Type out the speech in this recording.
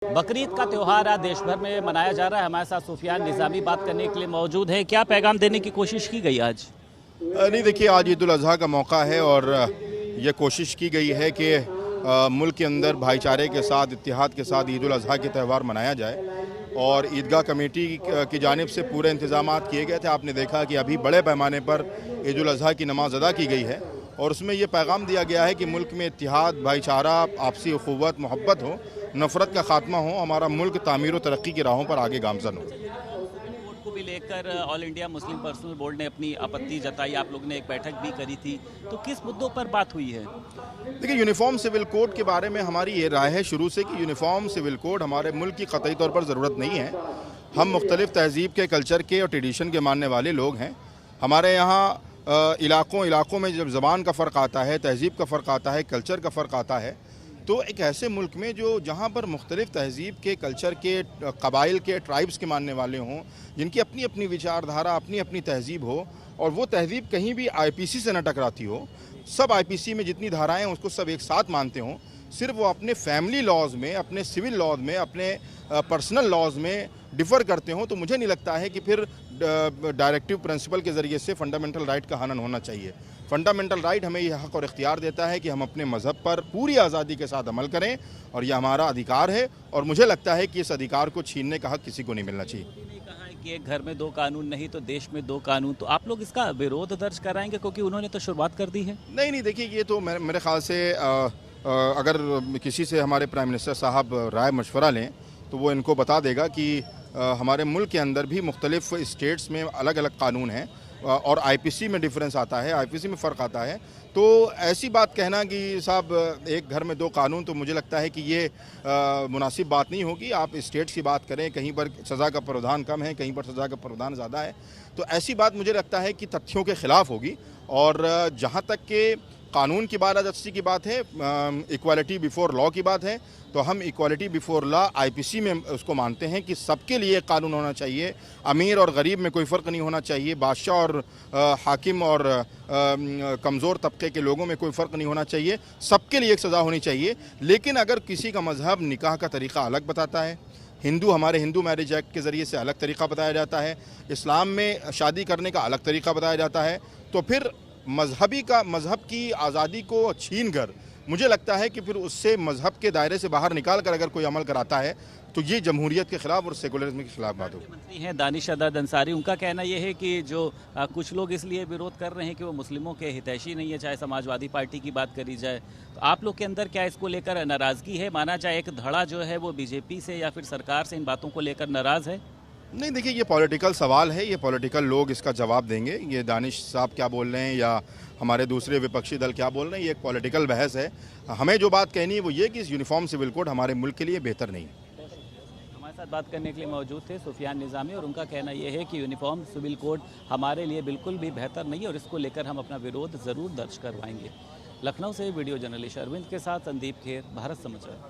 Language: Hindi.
बकरीद का त्यौहार आज देश भर में मनाया जा रहा है। हमारे साथ सुफियान निज़ामी बात करने के लिए मौजूद है। क्या पैगाम देने की कोशिश की गई आज? नहीं, देखिए, आज ईद उल अज़हा का मौका है और ये कोशिश की गई है कि मुल्क के अंदर भाईचारे के साथ, इत्तेहाद के साथ ईद उल अज़हा के त्यौहार मनाया जाए। और ईदगाह कमेटी की जानिब से पूरे इंतज़ामात किए गए थे। आपने देखा कि अभी बड़े पैमाने पर ईद उल अज़हा की नमाज़ अदा की गई है और उसमें ये पैगाम दिया गया है कि मुल्क में इत्तेहाद, भाईचारा, आपसी अख़ुव्वत, मोहब्बत हो, नफ़रत का ख़ात्मा हो, हमारा मुल्क तामीर व तरक्की की राहों पर आगे गामज़न हो। को भी लेकर all India Muslim personal board ने अपनी आपत्ति जताई। आप लोग ने एक बैठक भी करी थी, तो किस मुद्दों पर बात हुई है? देखिए, यूनिफॉर्म सिविल कोड के बारे में हमारी ये राय है शुरू से कि यूनिफॉर्म सिविल कोड हमारे मुल्क की क़तई तौर पर ज़रूरत नहीं है। हम मुख्तलिफ़ तहज़ीब के, कल्चर के और ट्रेडिशन के मानने वाले लोग हैं। हमारे यहाँ इलाक़ों में जब ज़बान का फ़र्क आता है, तहज़ीब का फ़र्क आता है, कल्चर का फ़र्क आता है, तो एक ऐसे मुल्क में जहाँ पर मुख्तलिफ़ तहज़ीब के, कल्चर के, कबाइल के, ट्राइब्स के मानने वाले हों, जिनकी अपनी अपनी विचारधारा, अपनी अपनी तहज़ीब हो और वो तहज़ीब कहीं भी IPC से न टकराती हो, सब IPC में जितनी धाराएँ हैं उसको सब एक साथ मानते हों, सिर्फ वो अपने फैमिली लॉज में, अपने सिविल लॉज में, अपने पर्सनल लॉज में डिफ़र करते हों, तो मुझे नहीं लगता है कि फिर डायरेक्टिव प्रिंसिपल के ज़रिए से फ़ंडामेंटल राइट का हनन होना चाहिए। फ़ंडामेंटल राइट हमें यह हक़ और इख्तियार देता है कि हम अपने मज़हब पर पूरी आज़ादी के साथ अमल करें और यह हमारा अधिकार है और मुझे लगता है कि इस अधिकार को छीनने का हक़ किसी को नहीं मिलना चाहिए। कहा है कि एक घर में दो कानून नहीं तो देश में दो कानून, तो आप लोग इसका विरोध दर्ज कराएंगे क्योंकि उन्होंने तो शुरुआत कर दी है? नहीं, देखिए, ये तो मेरे ख़्याल से अगर किसी से हमारे प्राइम मिनिस्टर साहब राय मशवरा लें तो वो इनको बता देगा कि हमारे मुल्क के अंदर भी मुख्तलिफ़ स्टेट्स में अलग अलग कानून हैं और IPC में डिफरेंस आता है, IPC में फ़र्क आता है। तो ऐसी बात कहना कि साहब एक घर में दो कानून, तो मुझे लगता है कि ये मुनासिब बात नहीं होगी। आप स्टेट्स की बात करें, कहीं पर सज़ा का प्रावधान कम है, कहीं पर सज़ा का प्रावधान ज़्यादा है, तो ऐसी बात मुझे लगता है कि तथ्यों के ख़िलाफ़ होगी। और जहाँ तक के कानून की बालादस्ती की बात है, इक्वालिटी बिफोर लॉ की बात है, तो हम इक्वालिटी बिफोर लॉ IPC में उसको मानते हैं कि सबके लिए कानून होना चाहिए। अमीर और गरीब में कोई फ़र्क नहीं होना चाहिए। बादशाह और हाकिम और कमज़ोर तबके के लोगों में कोई फ़र्क नहीं होना चाहिए। सबके लिए एक सज़ा होनी चाहिए। लेकिन अगर किसी का मज़हब निकाह का तरीक़ा अलग बताता है, हमारे हिंदू मैरिज एक्ट के ज़रिए से अलग तरीक़ा बताया जाता है, इस्लाम में शादी करने का अलग तरीक़ा बताया जाता है, तो फिर मज़हब की आज़ादी को छीन कर मुझे लगता है कि फिर उससे मज़हब के दायरे से बाहर निकाल कर अगर कोई अमल कराता है तो ये जमहूरियत के ख़िलाफ़ और सेकुलरिज्म के ख़िलाफ़ बात होगी। मंत्री हैं दानिश अदाद अंसारी, उनका कहना यह है कि जो कुछ लोग इसलिए विरोध कर रहे हैं कि वो मुस्लिमों के हितैषी नहीं है, चाहे समाजवादी पार्टी की बात करी जाए। तो आप लोग के अंदर क्या इसको लेकर नाराज़गी है? माना जाए एक धड़ा जो है वो BJP से या फिर सरकार से इन बातों को लेकर नाराज़ है? नहीं, देखिए, ये पॉलिटिकल सवाल है, ये पॉलिटिकल लोग इसका जवाब देंगे। ये दानिश साहब क्या बोल रहे हैं या हमारे दूसरे विपक्षी दल क्या बोल रहे हैं, ये एक पॉलिटिकल बहस है। हमें जो बात कहनी है वो ये कि इस यूनिफॉर्म सिविल कोड हमारे मुल्क के लिए बेहतर नहीं है। हमारे साथ बात करने के लिए मौजूद थे सुफियान निज़ामी और उनका कहना यह है कि यूनिफॉर्म सिविल कोड हमारे लिए बिल्कुल भी बेहतर नहीं है और इसको लेकर हम अपना विरोध ज़रूर दर्ज करवाएंगे। लखनऊ से वीडियो जर्नलिस्ट अरविंद के साथ संदीप खेर, भारत समाचार।